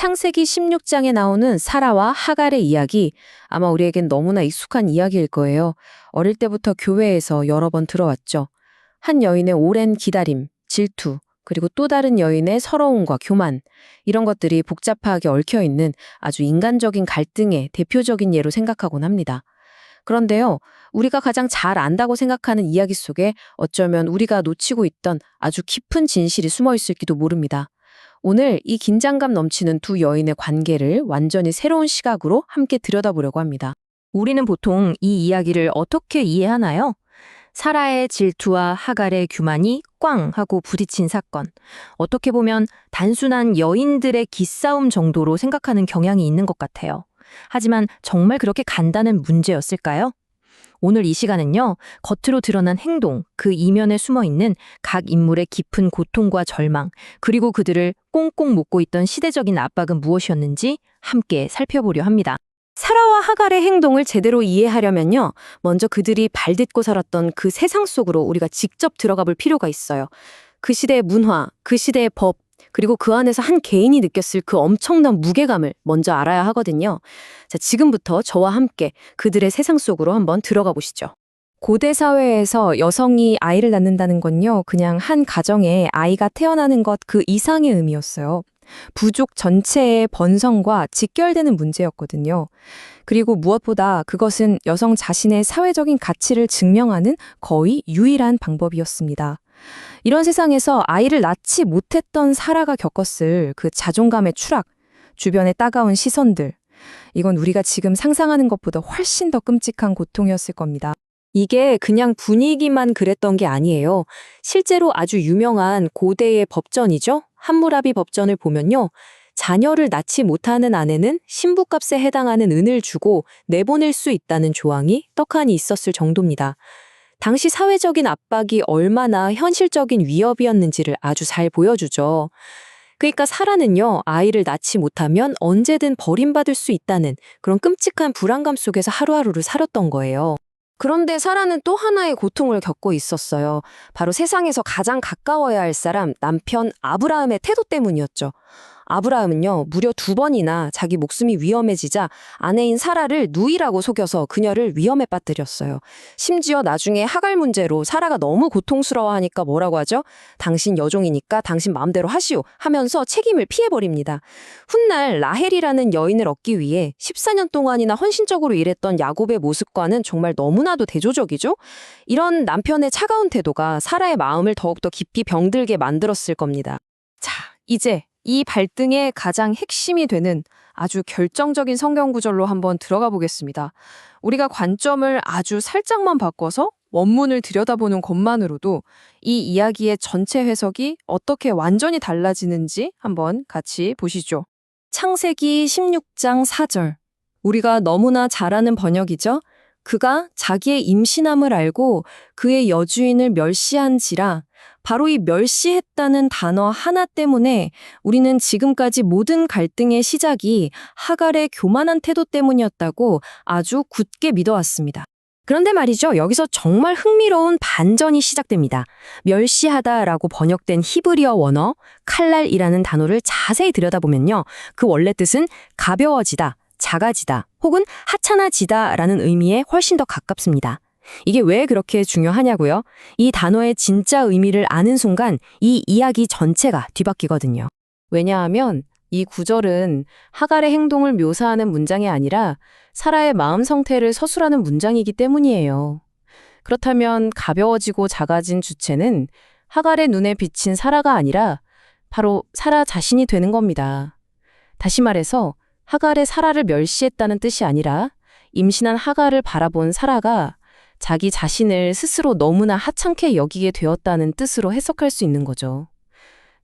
창세기 16장에 나오는 사라와 하갈의 이야기, 아마 우리에겐 너무나 익숙한 이야기일 거예요. 어릴 때부터 교회에서 여러 번 들어왔죠. 한 여인의 오랜 기다림, 질투, 그리고 또 다른 여인의 서러움과 교만, 이런 것들이 복잡하게 얽혀있는 아주 인간적인 갈등의 대표적인 예로 생각하곤 합니다. 그런데요, 우리가 가장 잘 안다고 생각하는 이야기 속에 어쩌면 우리가 놓치고 있던 아주 깊은 진실이 숨어 있을지도 모릅니다. 오늘 이 긴장감 넘치는 두 여인의 관계를 완전히 새로운 시각으로 함께 들여다보려고 합니다. 우리는 보통 이 이야기를 어떻게 이해하나요? 사라의 질투와 하갈의 교만이 꽝 하고 부딪힌 사건. 어떻게 보면 단순한 여인들의 기싸움 정도로 생각하는 경향이 있는 것 같아요. 하지만 정말 그렇게 간단한 문제였을까요? 오늘 이 시간은요, 겉으로 드러난 행동, 그 이면에 숨어있는 각 인물의 깊은 고통과 절망, 그리고 그들을 꽁꽁 묶고 있던 시대적인 압박은 무엇이었는지 함께 살펴보려 합니다. 사라와 하갈의 행동을 제대로 이해하려면요, 먼저 그들이 발딛고 살았던 그 세상 속으로 우리가 직접 들어가 볼 필요가 있어요. 그 시대의 문화, 그 시대의 법, 그리고 그 안에서 한 개인이 느꼈을 그 엄청난 무게감을 먼저 알아야 하거든요. 자, 지금부터 저와 함께 그들의 세상 속으로 한번 들어가 보시죠. 고대 사회에서 여성이 아이를 낳는다는 건요, 그냥 한 가정에 아이가 태어나는 것 그 이상의 의미였어요. 부족 전체의 번성과 직결되는 문제였거든요. 그리고 무엇보다 그것은 여성 자신의 사회적인 가치를 증명하는 거의 유일한 방법이었습니다. 이런 세상에서 아이를 낳지 못했던 사라가 겪었을 그 자존감의 추락, 주변의 따가운 시선들, 이건 우리가 지금 상상하는 것보다 훨씬 더 끔찍한 고통이었을 겁니다. 이게 그냥 분위기만 그랬던 게 아니에요. 실제로 아주 유명한 고대의 법전이죠. 함무라비 법전을 보면요, 자녀를 낳지 못하는 아내는 신부값에 해당하는 은을 주고 내보낼 수 있다는 조항이 떡하니 있었을 정도입니다. 당시 사회적인 압박이 얼마나 현실적인 위협이었는지를 아주 잘 보여주죠. 그러니까 사라는요, 아이를 낳지 못하면 언제든 버림받을 수 있다는 그런 끔찍한 불안감 속에서 하루하루를 살았던 거예요. 그런데 사라는 또 하나의 고통을 겪고 있었어요. 바로 세상에서 가장 가까워야 할 사람, 남편 아브라함의 태도 때문이었죠. 아브라함은요, 무려 2번이나 자기 목숨이 위험해지자 아내인 사라를 누이라고 속여서 그녀를 위험에 빠뜨렸어요. 심지어 나중에 하갈 문제로 사라가 너무 고통스러워하니까 뭐라고 하죠? 당신 여종이니까 당신 마음대로 하시오 하면서 책임을 피해버립니다. 훗날 라헬이라는 여인을 얻기 위해 14년 동안이나 헌신적으로 일했던 야곱의 모습과는 정말 너무나도 대조적이죠? 이런 남편의 차가운 태도가 사라의 마음을 더욱더 깊이 병들게 만들었을 겁니다. 자, 이제 이 발등의 가장 핵심이 되는 아주 결정적인 성경 구절로 한번 들어가 보겠습니다. 우리가 관점을 아주 살짝만 바꿔서 원문을 들여다보는 것만으로도 이 이야기의 전체 해석이 어떻게 완전히 달라지는지 한번 같이 보시죠. 창세기 16장 4절. 우리가 너무나 잘 아는 번역이죠. 그가 자기의 임신함을 알고 그의 여주인을 멸시한지라. 바로 이 멸시했다는 단어 하나 때문에 우리는 지금까지 모든 갈등의 시작이 하갈의 교만한 태도 때문이었다고 아주 굳게 믿어왔습니다. 그런데 말이죠, 여기서 정말 흥미로운 반전이 시작됩니다. 멸시하다라고 번역된 히브리어 원어 칼랄이라는 단어를 자세히 들여다보면요, 그 원래 뜻은 가벼워지다, 작아지다, 혹은 하찮아지다라는 의미에 훨씬 더 가깝습니다. 이게 왜 그렇게 중요하냐고요? 이 단어의 진짜 의미를 아는 순간 이 이야기 전체가 뒤바뀌거든요. 왜냐하면 이 구절은 하갈의 행동을 묘사하는 문장이 아니라 사라의 마음 상태를 서술하는 문장이기 때문이에요. 그렇다면 가벼워지고 작아진 주체는 하갈의 눈에 비친 사라가 아니라 바로 사라 자신이 되는 겁니다. 다시 말해서 하갈의 사라를 멸시했다는 뜻이 아니라 임신한 하갈을 바라본 사라가 자기 자신을 스스로 너무나 하찮게 여기게 되었다는 뜻으로 해석할 수 있는 거죠.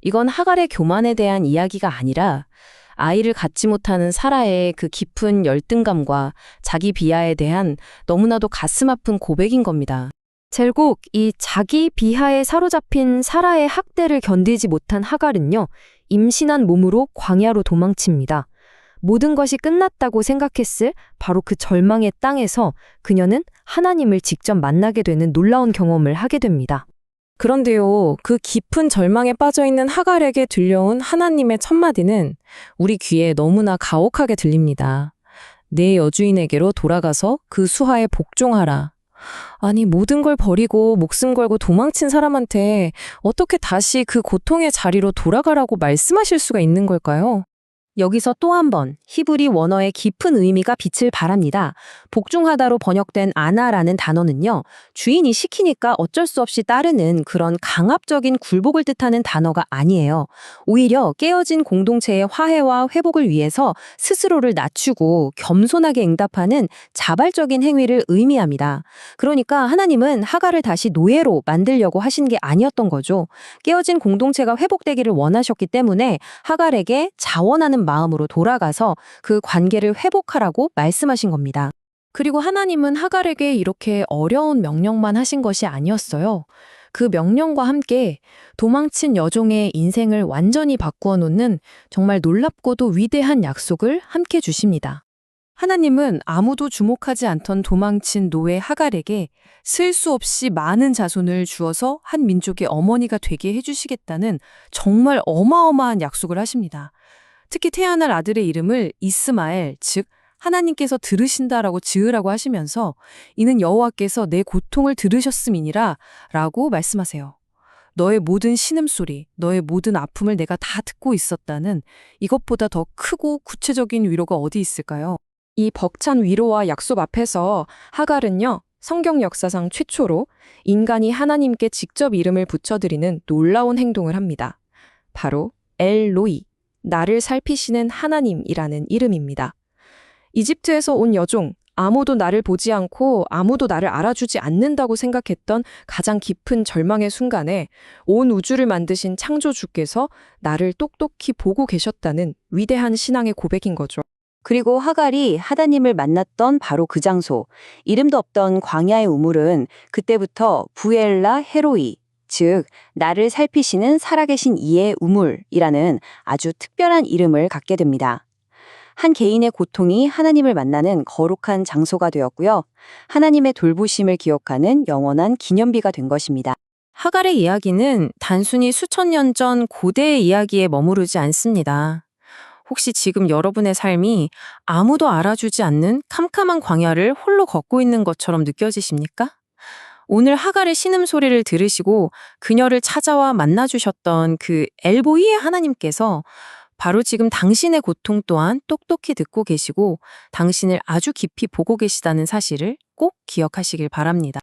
이건 하갈의 교만에 대한 이야기가 아니라 아이를 갖지 못하는 사라의 그 깊은 열등감과 자기 비하에 대한 너무나도 가슴 아픈 고백인 겁니다. 결국 이 자기 비하에 사로잡힌 사라의 학대를 견디지 못한 하갈은요, 임신한 몸으로 광야로 도망칩니다. 모든 것이 끝났다고 생각했을 바로 그 절망의 땅에서 그녀는 하나님을 직접 만나게 되는 놀라운 경험을 하게 됩니다. 그런데요, 그 깊은 절망에 빠져 있는 하갈에게 들려온 하나님의 첫마디는 우리 귀에 너무나 가혹하게 들립니다. 내 여주인에게로 돌아가서 그 수하에 복종하라. 아니, 모든 걸 버리고 목숨 걸고 도망친 사람한테 어떻게 다시 그 고통의 자리로 돌아가라고 말씀하실 수가 있는 걸까요? 여기서 또 한 번 히브리 원어의 깊은 의미가 빛을 발합니다. 복종하다로 번역된 아나라는 단어는요, 주인이 시키니까 어쩔 수 없이 따르는 그런 강압적인 굴복을 뜻하는 단어가 아니에요. 오히려 깨어진 공동체의 화해와 회복을 위해서 스스로를 낮추고 겸손하게 응답하는 자발적인 행위를 의미합니다. 그러니까 하나님은 하갈을 다시 노예로 만들려고 하신 게 아니었던 거죠. 깨어진 공동체가 회복되기를 원하셨기 때문에 하갈에게 자원하는 마음으로 돌아가서 그 관계를 회복하라고 말씀하신 겁니다. 그리고 하나님은 하갈에게 이렇게 어려운 명령만 하신 것이 아니었어요. 그 명령과 함께 도망친 여종의 인생을 완전히 바꾸어 놓는 정말 놀랍고도 위대한 약속을 함께 주십니다. 하나님은 아무도 주목하지 않던 도망친 노예 하갈에게 쓸 수 없이 많은 자손을 주어서 한 민족의 어머니가 되게 해주시겠다는 정말 어마어마한 약속을 하십니다. 특히 태어날 아들의 이름을 이스마엘, 즉 하나님께서 들으신다라고 지으라고 하시면서 이는 여호와께서 내 고통을 들으셨음이니라 라고 말씀하세요. 너의 모든 신음소리, 너의 모든 아픔을 내가 다 듣고 있었다는 이것보다 더 크고 구체적인 위로가 어디 있을까요? 이 벅찬 위로와 약속 앞에서 하갈은요, 성경 역사상 최초로 인간이 하나님께 직접 이름을 붙여드리는 놀라운 행동을 합니다. 바로 엘로이, 나를 살피시는 하나님이라는 이름입니다. 이집트에서 온 여종, 아무도 나를 보지 않고 아무도 나를 알아주지 않는다고 생각했던 가장 깊은 절망의 순간에 온 우주를 만드신 창조주께서 나를 똑똑히 보고 계셨다는 위대한 신앙의 고백인 거죠. 그리고 하갈이 하나님을 만났던 바로 그 장소, 이름도 없던 광야의 우물은 그때부터 부엘라 헤로이, 즉 나를 살피시는 살아계신 이의 우물이라는 아주 특별한 이름을 갖게 됩니다. 한 개인의 고통이 하나님을 만나는 거룩한 장소가 되었고요. 하나님의 돌보심을 기억하는 영원한 기념비가 된 것입니다. 하갈의 이야기는 단순히 수천 년 전 고대의 이야기에 머무르지 않습니다. 혹시 지금 여러분의 삶이 아무도 알아주지 않는 캄캄한 광야를 홀로 걷고 있는 것처럼 느껴지십니까? 오늘 하갈의 신음소리를 들으시고 그녀를 찾아와 만나주셨던 그 엘보이의 하나님께서 바로 지금 당신의 고통 또한 똑똑히 듣고 계시고 당신을 아주 깊이 보고 계시다는 사실을 꼭 기억하시길 바랍니다.